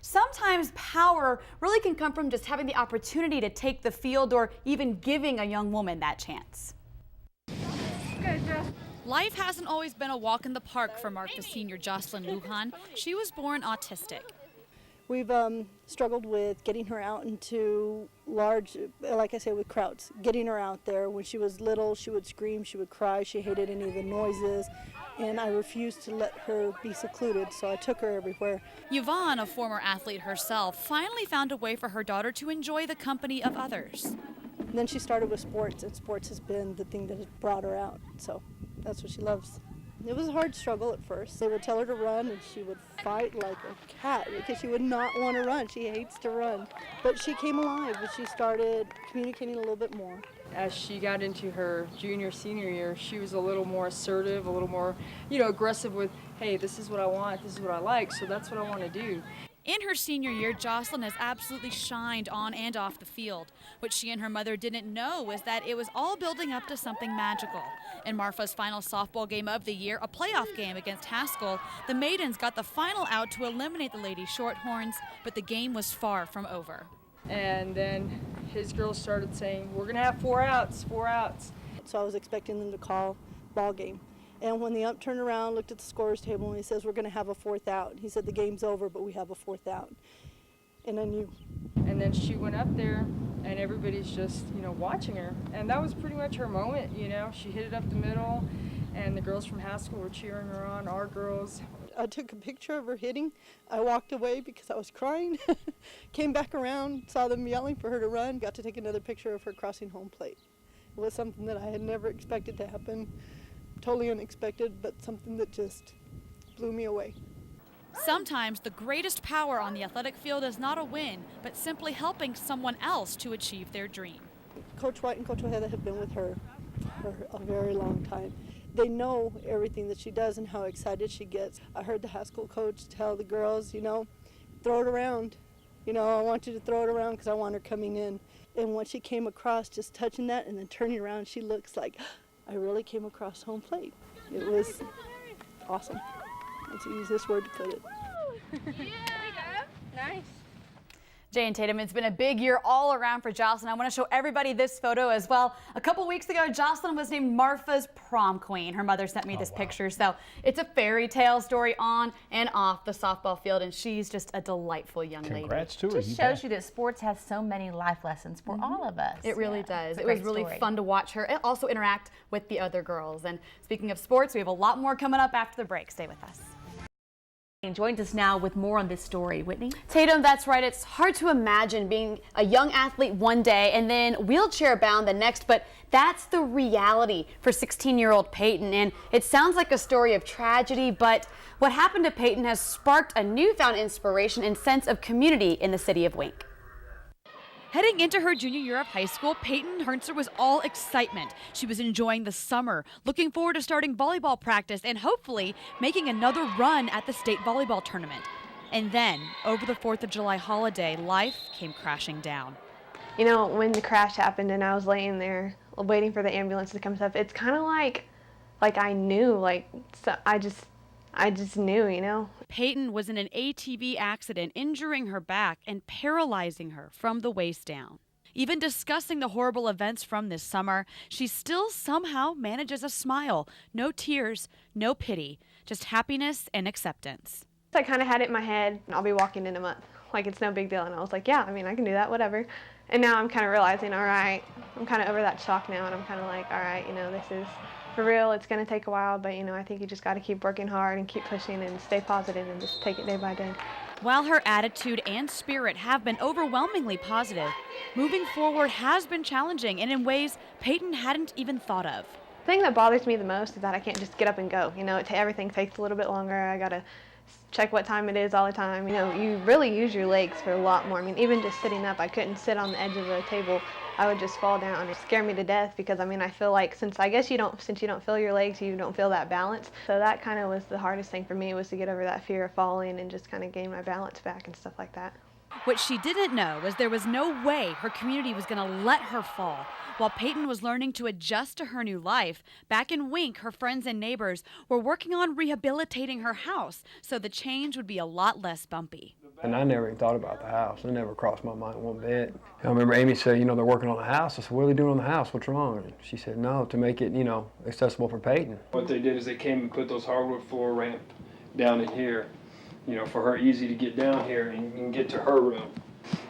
sometimes power really can come from just having the opportunity to take the field or even giving a young woman that chance. Life hasn't always been a walk in the park for Marfa's senior Jocelyn Lujan. She was born autistic. We've struggled with getting her out into large, like I say, with crowds. Getting her out there. When she was little, she would scream, she would cry, she hated any of the noises, and I refused to let her be secluded, so I took her everywhere. Yvonne, a former athlete herself, finally found a way for her daughter to enjoy the company of others. And then she started with sports, and sports has been the thing that has brought her out, so that's what she loves. It was a hard struggle at first. They would tell her to run and she would fight like a cat because she would not want to run. She hates to run. But she came alive and she started communicating a little bit more. As she got into her junior, senior year, she was a little more assertive, a little more, aggressive with, hey, this is what I want, this is what I like, so that's what I want to do. In her senior year, Jocelyn has absolutely shined on and off the field. What she and her mother didn't know was that it was all building up to something magical. In Marfa's final softball game of the year, a playoff game against Haskell, the Maidens got the final out to eliminate the Lady Shorthorns, but the game was far from over. And then his girls started saying, we're going to have 4 outs, 4 outs. So I was expecting them to call ball game. And when the ump turned around, looked at the scorer's table, and he says, we're going to have a 4th out. He said, the game's over, but we have a 4th out. And I knew. And then she went up there, and everybody's just, watching her. And that was pretty much her moment, She hit it up the middle, and the girls from Haskell were cheering her on, our girls. I took a picture of her hitting. I walked away because I was crying. Came back around, saw them yelling for her to run, got to take another picture of her crossing home plate. It was something that I had never expected to happen. Totally unexpected, but something that just blew me away. Sometimes the greatest power on the athletic field is not a win, but simply helping someone else to achieve their dream. Coach White and Coach Ojeda have been with her for a very long time. They know everything that she does and how excited she gets. I heard the Haskell coach tell the girls, throw it around. I want you to throw it around because I want her coming in. And when she came across, just touching that and then turning around, she looks like, I really came across home plate. It was awesome. That's the easiest word to put it. Yeah. Nice. Jay and Tatum, it's been a big year all around for Jocelyn. I want to show everybody this photo as well. A couple weeks ago, Jocelyn was named Marfa's prom queen. Her mother sent me this picture. So it's a fairy tale story on and off the softball field, and she's just a delightful young lady. Congrats to her. It just shows you that sports has so many life lessons for all of us. It really does. It's a It was great really story. fun to watch her and also interact with the other girls. And speaking of sports, we have a lot more coming up after the break. Stay with us. Joins us now with more on this story. Whitney? Tatum, that's right. It's hard to imagine being a young athlete one day and then wheelchair bound the next, but that's the reality for 16-year-old Peyton. And it sounds like a story of tragedy, but what happened to Peyton has sparked a newfound inspiration and sense of community in the city of Wink. Heading into her junior year of high school, Peyton Hernster was all excitement. She was enjoying the summer, looking forward to starting volleyball practice and hopefully making another run at the state volleyball tournament. And then, over the 4th of July holiday, life came crashing down. When the crash happened and I was laying there waiting for the ambulance to come stuff, it's kind of like I knew, so I just knew, Peyton was in an ATV accident, injuring her back and paralyzing her from the waist down. Even discussing the horrible events from this summer, she still somehow manages a smile. No tears, no pity, just happiness and acceptance. I kind of had it in my head, I'll be walking in a month. It's no big deal. And I was like, yeah, I can do that, whatever. And now I'm kind of realizing, all right, I'm kind of over that shock now, and I'm kind of like, all right, this is for real. It's going to take a while, but I think you just got to keep working hard and keep pushing and stay positive and just take it day by day. While her attitude and spirit have been overwhelmingly positive, moving forward has been challenging and in ways Peyton hadn't even thought of. The thing that bothers me the most is that I can't just get up and go. Everything takes a little bit longer. I got to check what time it is all the time. You really use your legs for a lot more. Even just sitting up, I couldn't sit on the edge of a table. I would just fall down. It scared me to death because I feel like since you don't feel your legs, you don't feel that balance. So that kind of was the hardest thing for me, was to get over that fear of falling and just kind of gain my balance back and stuff like that. What she didn't know was there was no way her community was going to let her fall. While Peyton was learning to adjust to her new life, back in Wink, her friends and neighbors were working on rehabilitating her house so the change would be a lot less bumpy. And I never even thought about the house. It never crossed my mind one bit. I remember Amy said, you know, they're working on the house. I said, what are they doing on the house? What's wrong? And she said, no, to make it, you know, accessible for Peyton. What they did is they came and put those hardwood floor ramp down in here, you know, for her easy to get down here and get to her room.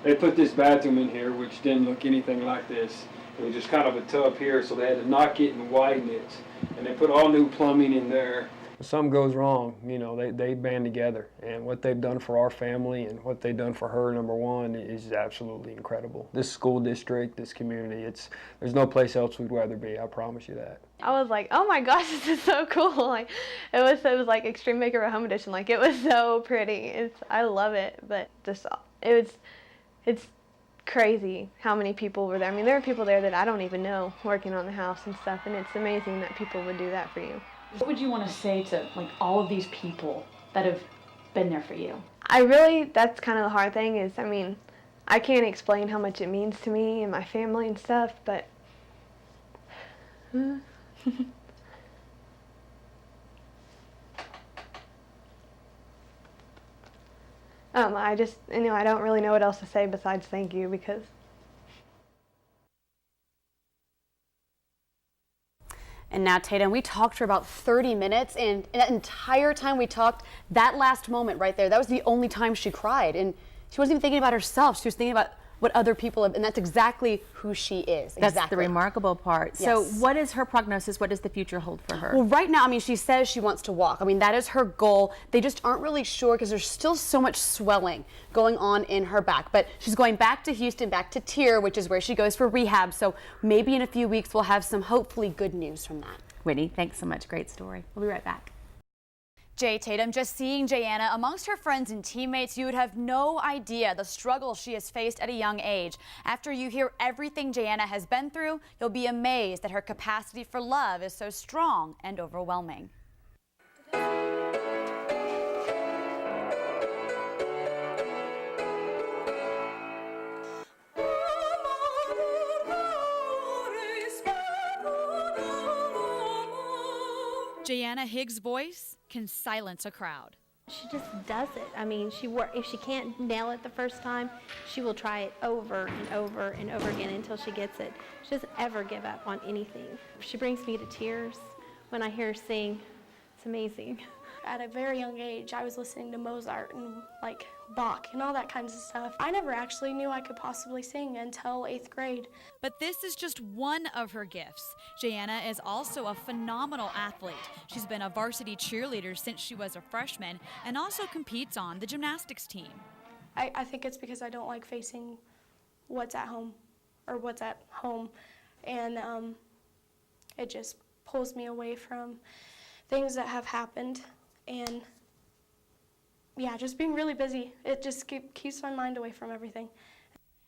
They put this bathroom in here, which didn't look anything like this. It was just kind of a tub here, so they had to knock it and widen it. And they put all new plumbing in there. If something goes wrong, you know, they band together. And what they've done for our family and what they've done for her, number one, is absolutely incredible. This school district, this community, there's no place else we'd rather be, I promise you that. I was like, oh my gosh, this is so cool. Like, it was like Extreme Makeover Home Edition. Like, it was so pretty. I love it, but it's crazy how many people were there. I mean, there are people there that I don't even know working on the house and stuff, and it's amazing that people would do that for you. What would you want to say to like all of these people that have been there for you? That's kind of the hard thing is, I mean, I can't explain how much it means to me and my family and stuff, but I don't really know what else to say besides thank you, because And now, Tatum, we talked for about 30 minutes, and that entire time we talked, that last moment right there, that was the only time she cried. And she wasn't even thinking about herself. She was thinking about what other people have, and that's exactly who she is. That's the remarkable part. Yes. So what is her prognosis? What does the future hold for her? Well, right now, I mean, she says she wants to walk. I mean, that is her goal. They just aren't really sure because there's still so much swelling going on in her back. But she's going back to Houston, back to Tier, which is where she goes for rehab. So maybe in a few weeks, we'll have some hopefully good news from that. Whitney, thanks so much. Great story. We'll be right back. Jay Tatum, just seeing Jayanna amongst her friends and teammates, you would have no idea the struggle she has faced at a young age. After you hear everything Jayanna has been through, you'll be amazed that her capacity for love is so strong and overwhelming. Jayanna Higgs' voice can silence a crowd. She just does it. I mean, if she can't nail it the first time, she will try it over and over and over again until she gets it. She doesn't ever give up on anything. She brings me to tears when I hear her sing. It's amazing. At a very young age, I was listening to Mozart and like Bach and all that kinds of stuff. I never actually knew I could possibly sing until 8th grade. But this is just one of her gifts. Jayanna is also a phenomenal athlete. She's been a varsity cheerleader since she was a freshman and also competes on the gymnastics team. I think it's because I don't like facing what's at home or what's at home, and it just pulls me away from things that have happened. And yeah, just being really busy. It just keeps my mind away from everything.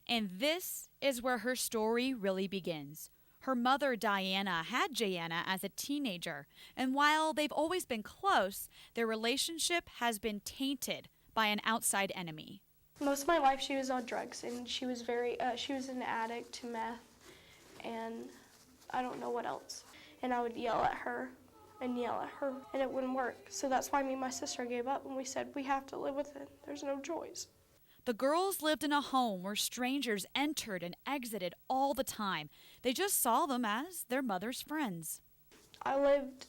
And this is where her story really begins. Her mother, Diana, had Jayanna as a teenager. And while they've always been close, their relationship has been tainted by an outside enemy. Most of my life she was on drugs, and she was an addict to meth, and I don't know what else. And I would yell at her, and it wouldn't work. So that's why me and my sister gave up, and we said we have to live with it. There's no choice. The girls lived in a home where strangers entered and exited all the time. They just saw them as their mother's friends. I lived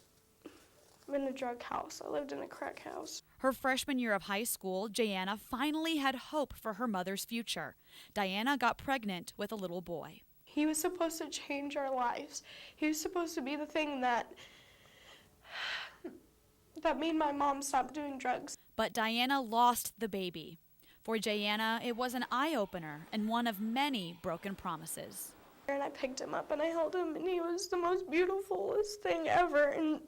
in a drug house. I lived in a crack house. Her freshman year of high school, Jayanna finally had hope for her mother's future. Diana got pregnant with a little boy. He was supposed to change our lives. He was supposed to be the thing that made my mom stop doing drugs. But Diana lost the baby. For Jayanna, it was an eye-opener and one of many broken promises. And I picked him up and I held him, and he was the most beautifulest thing ever, and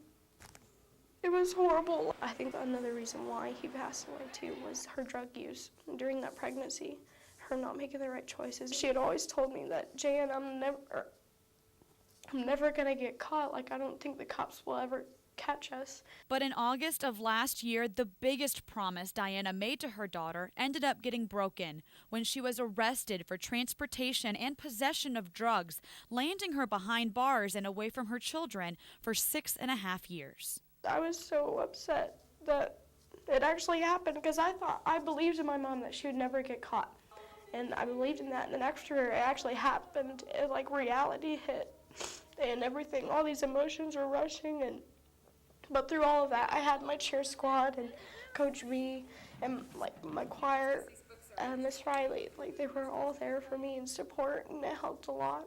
it was horrible. I think another reason why he passed away too was her drug use during that pregnancy, her not making the right choices. She had always told me that, Jan, I'm never gonna get caught. Like, I don't think the cops will ever catch us. But in August of last year, the biggest promise Diana made to her daughter ended up getting broken when she was arrested for transportation and possession of drugs, landing her behind bars and away from her children for 6.5 years. I was so upset that it actually happened because I believed in my mom that she would never get caught. And I believed in that, and then after it actually happened, like reality hit and everything, all these emotions were rushing, but through all of that, I had my cheer squad and Coach B and like my choir and Miss Riley, like they were all there for me in support, and it helped a lot.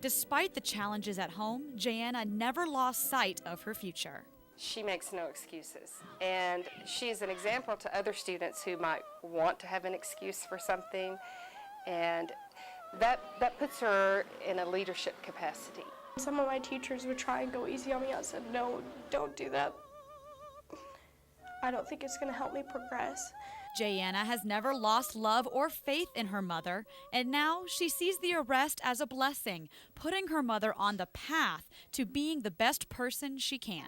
Despite the challenges at home, Jayana never lost sight of her future. She makes no excuses, and she's an example to other students who might want to have an excuse for something, and that puts her in a leadership capacity. Some of my teachers would try and go easy on me. I said, no, don't do that. I don't think it's going to help me progress. Jayana has never lost love or faith in her mother, and now she sees the arrest as a blessing, putting her mother on the path to being the best person she can.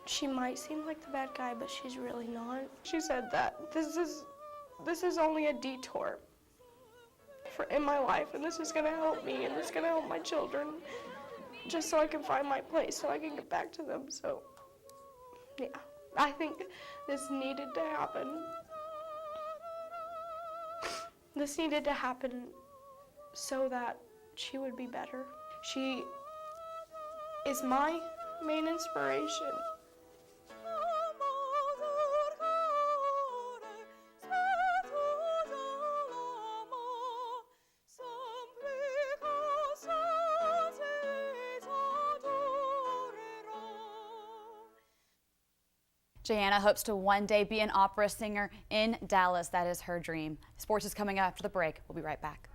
She might seem like the bad guy, but she's really not. She said that this is only a detour in my life, and this is going to help me, and it's going to help my children, just so I can find my place, so I can get back to them. So, yeah, I think this needed to happen. This needed to happen so that she would be better. She is my main inspiration. Jayana hopes to one day be an opera singer in Dallas. That is her dream. Sports is coming after the break. We'll be right back.